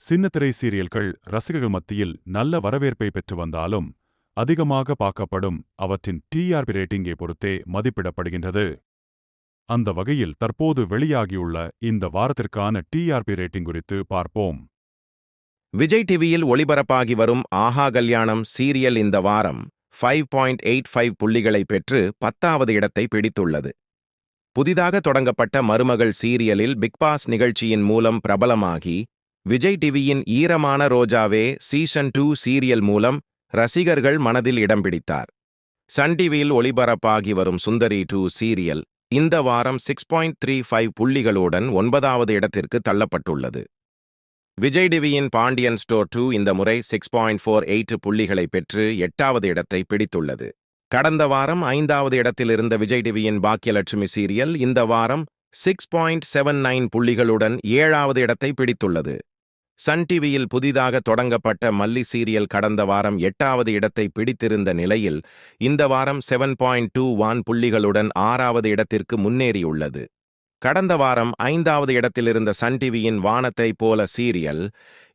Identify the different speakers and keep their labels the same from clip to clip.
Speaker 1: சின்னத்திரை சீரியல்கள் ரசிகர்கள் மத்தியில் நல்ல வரவேற்பை பெற்று வந்தாலும், அதிகமாக பார்க்கப்படும் அவற்றின் டிஆர்பி ரேட்டிங்கை பொறுத்தே மதிப்பிடப்படுகின்றது. அந்த வகையில் தற்போது வெளியாகியுள்ள இந்த வாரத்திற்கான டிஆர்பி ரேட்டிங் குறித்து பார்ப்போம்.
Speaker 2: விஜய் டிவியில் ஒளிபரப்பாகி வரும் ஆஹா கல்யாணம் சீரியல் இந்த வாரம் 5.85 புள்ளிகளை பெற்று 10வது இடத்தை பிடித்துள்ளது. புதிதாக தொடங்கப்பட்ட மருமகள் சீரியலில் பிக்பாஸ் நிகழ்ச்சியின் மூலம் பிரபலமாகி, விஜய் டிவியின் ஈரமான ரோஜாவே சீசன் 2 சீரியல் மூலம் ரசிகர்கள் மனதில் இடம் பிடித்தார். சன் டிவியில் ஒளிபரப்பாகி வரும் சுந்தரி 2 சீரியல் இந்த வாரம் 6.35 புள்ளிகளுடன் 9வது இடத்திற்கு தள்ளப்பட்டுள்ளது. விஜய் டிவியின் பாண்டியன் ஸ்டோர் 2 இந்த முறை 6.48 புள்ளிகளை பெற்று 8வது இடத்தை பிடித்துள்ளது. கடந்த வாரம் 5வது இடத்தில் இருந்த விஜய் டிவியின் பாக்கியலட்சுமி சீரியல் இந்த வாரம் 6.79 புள்ளிகளுடன் 7வது இடத்தை பிடித்துள்ளது. சன் டிவியில் புதிதாக தொடங்கப்பட்ட மல்லி சீரியல் கடந்த வாரம் 8வது இடத்தை பிடித்திருந்த நிலையில் இந்த வாரம் 7.21 புள்ளிகளுடன் 6வது இடத்திற்கு முன்னேறியுள்ளது. கடந்த வாரம் 5வது இடத்தில் இருந்த சன் டிவியின் வானத்தை போல சீரியல்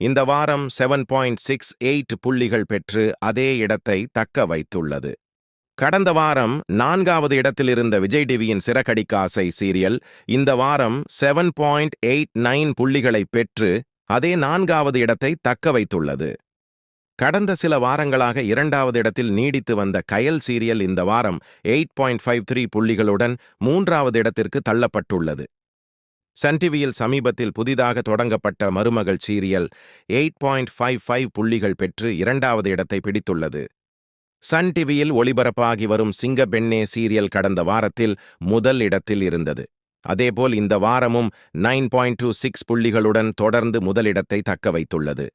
Speaker 2: இந்த வாரம் 7.68 புள்ளிகள் பெற்று அதே இடத்தை தக்க வைத்துள்ளது. கடந்த வாரம் 4வது இடத்தில் இருந்த விஜய் டிவியின் சிறகடிக்க ஆசை சீரியல் இந்த வாரம் 7.89 புள்ளிகளை பெற்று அதே 4வது இடத்தை தக்க வைத்துள்ளது. கடந்த சில வாரங்களாக 2வது இடத்தில் நீடித்து வந்த கயல் சீரியல் இந்த வாரம் 8.53 புள்ளிகளுடன் 3வது இடத்திற்கு தள்ளப்பட்டுள்ளது. சன் டிவியில் சமீபத்தில் புதிதாக தொடங்கப்பட்ட மருமகள் சீரியல் 8.55 புள்ளிகள் பெற்று 2வது இடத்தை பிடித்துள்ளது. சன் டிவியில் ஒளிபரப்பாகி வரும் சிங்க பெண்ணே சீரியல் கடந்த வாரத்தில் முதல் இடத்தில் இருந்தது. அதேபோல் இந்த வாரமும் 9.26 புள்ளிகளுடன் தொடர்ந்து முதலிடத்தை தக்க வைத்துள்ளது.